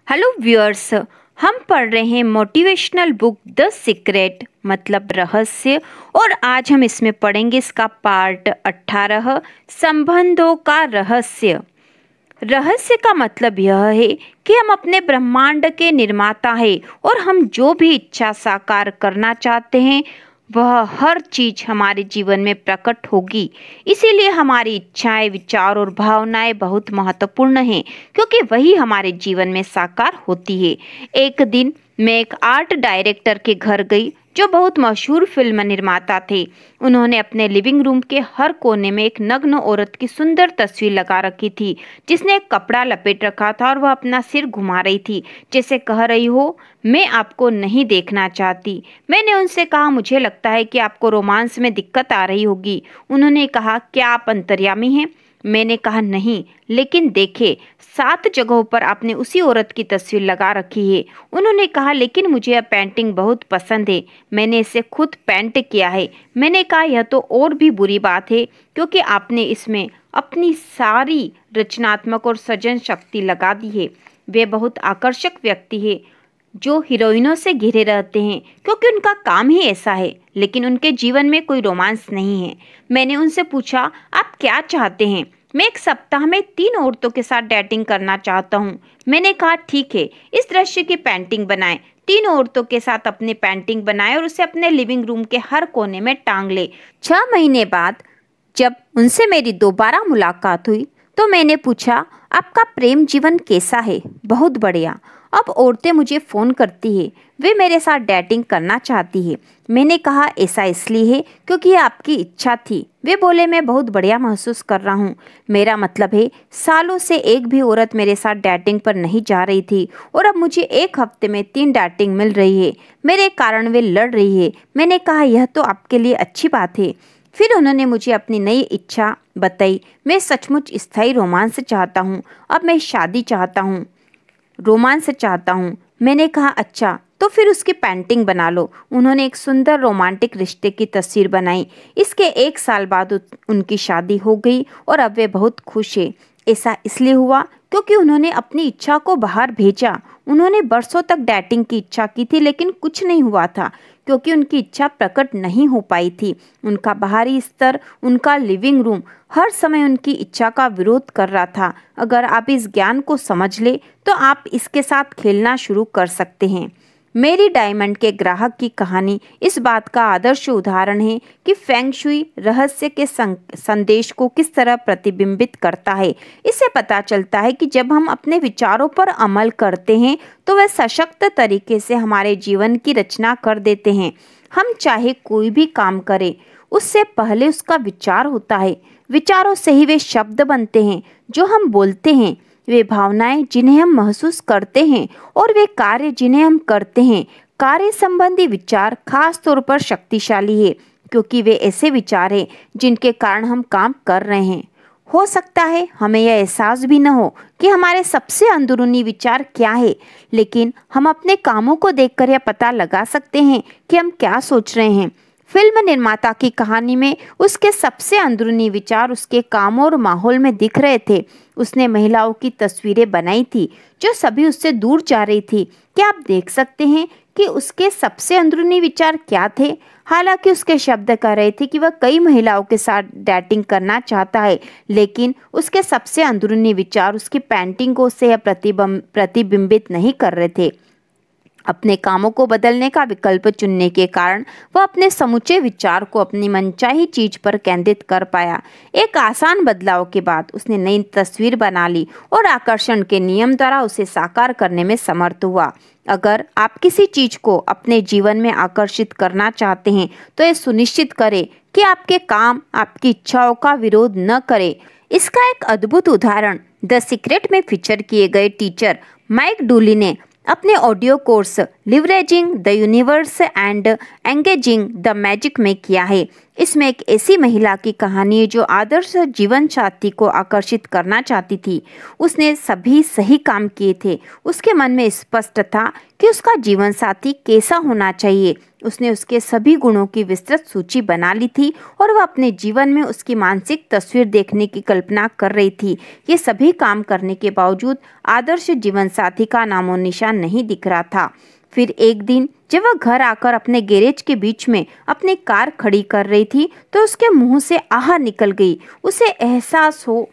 Hello viewers, हम पढ़ रहे हैं मोटिवेशनल बुक द सीक्रेट मतलब रहस्य। और आज हम इसमें पढ़ेंगे इसका पार्ट 18 संबंधों का रहस्य। रहस्य का मतलब यह है कि हम अपने ब्रह्मांड के निर्माता हैं और हम जो भी इच्छा साकार करना चाहते हैं वह हर चीज हमारे जीवन में प्रकट होगी। इसीलिए हमारी इच्छाएं, विचार और भावनाएं बहुत महत्वपूर्ण हैं क्योंकि वही हमारे जीवन में साकार होती है। एक दिन मैं एक आर्ट डायरेक्टर के घर गई जो बहुत मशहूर फिल्म निर्माता थे। उन्होंने अपने लिविंग रूम के हर कोने में एक नग्न औरत की सुंदर तस्वीर लगा रखी थी जिसने एक कपड़ा लपेट रखा था और वह अपना सिर घुमा रही थी जैसे कह रही हो, मैं आपको नहीं देखना चाहती। मैंने उनसे कहा, मुझे लगता है कि आपको रोमांस में दिक्कत आ रही होगी। उन्होंने कहा, क्या आप अंतर्यामी हैं? मैंने कहा, नहीं, लेकिन देखे 7 जगहों पर आपने उसी औरत की तस्वीर लगा रखी है। उन्होंने कहा, लेकिन मुझे यह पेंटिंग बहुत पसंद है, मैंने इसे खुद पेंट किया है। मैंने कहा, यह तो और भी बुरी बात है क्योंकि आपने इसमें अपनी सारी रचनात्मक और सृजन शक्ति लगा दी है। वे बहुत आकर्षक व्यक्ति है जो हीरोइनों से घिरे रहते हैं क्योंकि उनका काम ही ऐसा है, लेकिन उनके जीवन में कोई रोमांस नहीं है। मैंने उनसे पूछा, आप क्या चाहते हैं? मैं एक सप्ताह में 3 औरतों के साथ डेटिंग करना चाहता हूँ। मैंने कहा, ठीक है, इस दृश्य की पेंटिंग बनाएं। 3 औरतों के साथ अपनी पेंटिंग बनाए और उसे अपने लिविंग रूम के हर कोने में टांग ले। 6 महीने बाद जब उनसे मेरी दोबारा मुलाकात हुई तो मैंने पूछा, आपका प्रेम जीवन कैसा है? बहुत बढ़िया। अब औरतें मुझे फ़ोन करती है, वे मेरे साथ डेटिंग करना चाहती है। मैंने कहा, ऐसा इसलिए है क्योंकि ये आपकी इच्छा थी। वे बोले, मैं बहुत बढ़िया महसूस कर रहा हूँ। मेरा मतलब है, सालों से एक भी औरत मेरे साथ डेटिंग पर नहीं जा रही थी और अब मुझे एक हफ्ते में 3 डेटिंग मिल रही है। मेरे कारण वे लड़ रही है। मैंने कहा, यह तो आपके लिए अच्छी बात है। फिर उन्होंने मुझे अपनी नई इच्छा बताई। मैं सचमुच स्थायी रोमांस चाहता हूँ। अब मैं शादी चाहता हूँ, रोमांस चाहता हूँ। मैंने कहा, अच्छा, तो फिर उसकी पेंटिंग बना लो। उन्होंने एक सुंदर रोमांटिक रिश्ते की तस्वीर बनाई। इसके 1 साल बाद उनकी शादी हो गई और अब वे बहुत खुश है। ऐसा इसलिए हुआ क्योंकि उन्होंने अपनी इच्छा को बाहर भेजा। उन्होंने बरसों तक डेटिंग की इच्छा की थी लेकिन कुछ नहीं हुआ था क्योंकि उनकी इच्छा प्रकट नहीं हो पाई थी। उनका बाहरी स्तर, उनका लिविंग रूम हर समय उनकी इच्छा का विरोध कर रहा था। अगर आप इस ज्ञान को समझ ले तो आप इसके साथ खेलना शुरू कर सकते हैं। मेरी डायमंड के ग्राहक की कहानी इस बात का आदर्श उदाहरण है कि फेंग शुई रहस्य के संदेश को किस तरह प्रतिबिंबित करता है। इससे पता चलता है कि जब हम अपने विचारों पर अमल करते हैं तो वह सशक्त तरीके से हमारे जीवन की रचना कर देते हैं। हम चाहे कोई भी काम करें, उससे पहले उसका विचार होता है। विचारों से ही वे शब्द बनते हैं जो हम बोलते हैं, वे भावनाएं जिन्हें हम महसूस करते हैं और वे कार्य जिन्हें हम करते हैं। कार्य संबंधी विचार खास तौर पर शक्तिशाली है क्योंकि वे ऐसे विचार हैं जिनके कारण हम काम कर रहे हैं। हो सकता है हमें यह एहसास भी न हो कि हमारे सबसे अंदरूनी विचार क्या है, लेकिन हम अपने कामों को देखकर यह पता लगा सकते हैं कि हम क्या सोच रहे हैं। फिल्म निर्माता की कहानी में उसके सबसे अंदरूनी विचार उसके कामों और माहौल में दिख रहे थे। उसने महिलाओं की तस्वीरें बनाई थी जो सभी उससे दूर जा रही थी। क्या आप देख सकते हैं कि उसके सबसे अंदरूनी विचार क्या थे? हालांकि उसके शब्द कह रहे थे कि वह कई महिलाओं के साथ डेटिंग करना चाहता है, लेकिन उसके सबसे अंदरूनी विचार उसकी पेंटिंगों से प्रतिबिंबित नहीं कर रहे थे। अपने कामों को बदलने का विकल्प चुनने के कारण वह अपने समूचे विचार को अपनी मनचाही चीज पर केंद्रित कर पाया। एक आसान बदलाव के बाद उसने नई तस्वीर बना ली और आकर्षण के नियम द्वारा उसे साकार करने में समर्थ हुआ। अगर आप किसी चीज को अपने जीवन में आकर्षित करना चाहते हैं तो यह सुनिश्चित करें कि आपके काम आपकी इच्छाओं का विरोध न करे। इसका एक अद्भुत उदाहरण द सीक्रेट में फीचर किए गए टीचर माइक डूली ने अपने audio course leveraging the universe and engaging the magic में किया है। इसमें एक ऐसी महिला की कहानी है जो आदर्श जीवन साथी को आकर्षित करना चाहती थी। उसने सभी सही काम किए थे। उसके मन में स्पष्ट था कि उसका जीवन साथी कैसा होना चाहिए। उसने उसके सभी गुणों की विस्तृत सूची बना ली थी और वह अपने जीवन में उसकी मानसिक तस्वीर देखने की कल्पना कर रही थी। ये सभी काम करने के बावजूद आदर्श जीवन साथी का नामो निशान नहीं दिख रहा था। फिर एक दिन जब वह घर आकर अपने गैरेज के बीच में अपनी कार खड़ी कर रही थी तो उसके मुंह से आह निकल गई। उसे एहसास हो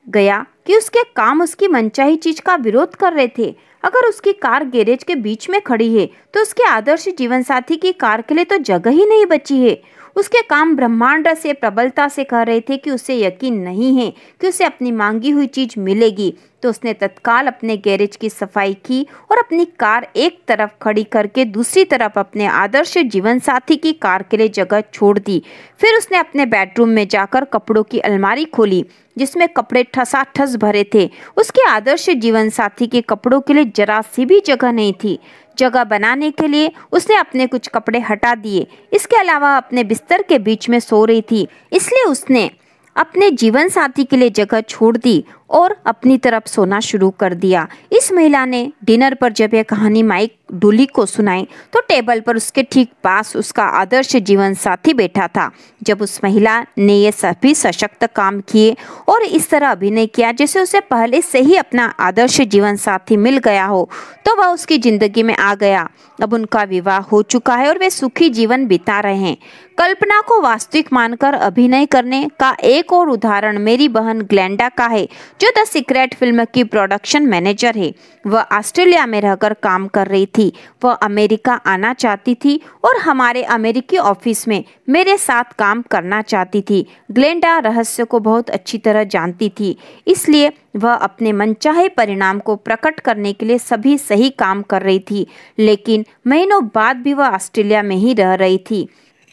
गया कि उसके काम उसकी मनचाही चीज का विरोध कर रहे थे। अगर उसकी कार गैरेज के बीच में खड़ी है तो उसके आदर्श जीवन साथी की कार के लिए तो जगह ही नहीं बची है। उसके काम ब्रह्मांड से प्रबलता से कह रहे थे कि उसे यकीन नहीं है कि उसे अपनी मांगी हुई चीज मिलेगी। तो उसने तत्काल अपने गैरेज की सफाई की और अपनी कार एक तरफ खड़ी करके दूसरी तरफ अपने आदर्श जीवन साथी की कार के लिए जगह छोड़ दी। फिर उसने अपने बेडरूम में जाकर कपड़ों की अलमारी खोली जिसमें कपड़े ठसाठस भरे थे। उसके आदर्श जीवन साथी के कपड़ों के लिए जरा सी भी जगह नहीं थी। जगह बनाने के लिए उसने अपने कुछ कपड़े हटा दिए। इसके अलावा अपने बिस्तर के बीच में सो रही थी, इसलिए उसने अपने जीवन साथी के लिए जगह छोड़ दी और अपनी तरफ सोना शुरू कर दिया। इस महिला ने डिनर पर जब यह कहानी माइक डूली को सुनाई तो टेबल पर उसके ठीक पास उसका आदर्श जीवन साथी बैठा था। जब उस महिला ने ये सभी सशक्त काम किए और इस तरह अभिनय किया जैसे उसे पहले से ही अपना आदर्श जीवन साथी मिल गया हो तो वह उसकी जिंदगी में आ गया। अब उनका विवाह हो चुका है और वे सुखी जीवन बिता रहे हैं। कल्पना को वास्तविक मानकर अभिनय करने का एक और उदाहरण मेरी बहन ग्लेंडा का है जो द सीक्रेट फिल्म की प्रोडक्शन मैनेजर है। वह ऑस्ट्रेलिया में रहकर काम कर रही थी। वह अमेरिका आना चाहती थी और हमारे अमेरिकी ऑफिस में मेरे साथ काम करना चाहती थी। ग्लेंडा रहस्य को बहुत अच्छी तरह जानती थी, इसलिए वह अपने मनचाहे परिणाम को प्रकट करने के लिए सभी सही काम कर रही थी। लेकिन महीनों बाद भी वह ऑस्ट्रेलिया में ही रह रही थी।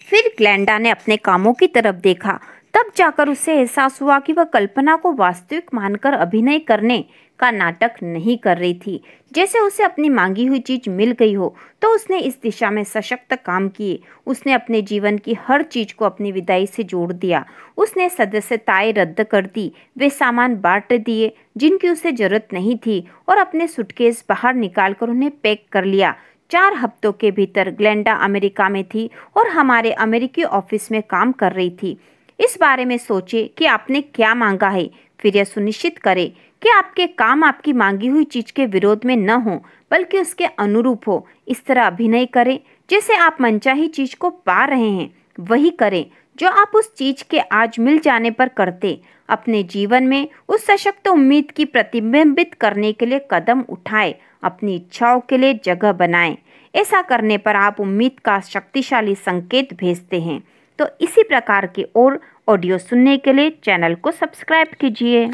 फिर ग्लेंडा ने अपने कामों की तरफ देखा। तब जाकर उसे एहसास हुआ कि वह कल्पना को वास्तविक मानकर अभिनय करने का नाटक नहीं कर रही थी। जैसे उसे अपनी मांगी हुई चीज मिल गई हो तो उसने इस दिशा में सशक्त काम किए। उसने अपने जीवन की हर चीज को अपनी विदाई से जोड़ दिया। उसने सदस्यताएं रद्द कर दी, वे सामान बांट दिए जिनकी उसे जरूरत नहीं थी और अपने सूटकेस बाहर निकालकर उन्हें पैक कर लिया। 4 हफ्तों के भीतर ग्लेंडा अमेरिका में थी और हमारे अमेरिकी ऑफिस में काम कर रही थी। इस बारे में सोचे कि आपने क्या मांगा है, फिर यह सुनिश्चित करें कि आपके काम आपकी मांगी हुई चीज के विरोध में न हो बल्कि उसके अनुरूप हो। इस तरह अभिनय करें जैसे आप मनचाही चीज को पा रहे हैं। वही करें जो आप उस चीज के आज मिल जाने पर करते। अपने जीवन में उस सशक्त उम्मीद की प्रतिबिंबित करने के लिए कदम उठाएं। अपनी इच्छाओं के लिए जगह बनाएं। ऐसा करने पर आप उम्मीद का शक्तिशाली संकेत भेजते हैं। तो इसी प्रकार के और ऑडियो सुनने के लिए चैनल को सब्सक्राइब कीजिए।